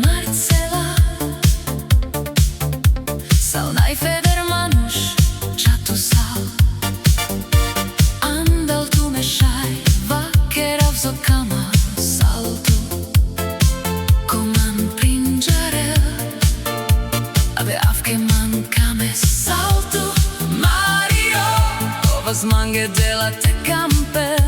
Marcela sau n-ai federmanuș čatu sal andal tu mešaj vakera v zokama saltu koman prinjarel ave avke man kame saltu Mario ovas mange dela te campel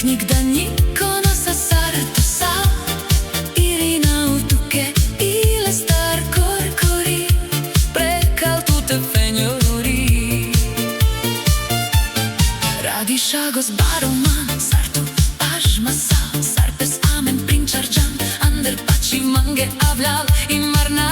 Nikda niko nosa sarto sal Irina utuke ile star korkori Prekal tute fenjori Radi šagos baroman Sartu pažma sal Sarpes amen prinčarđan Ander pači mange avljal I marna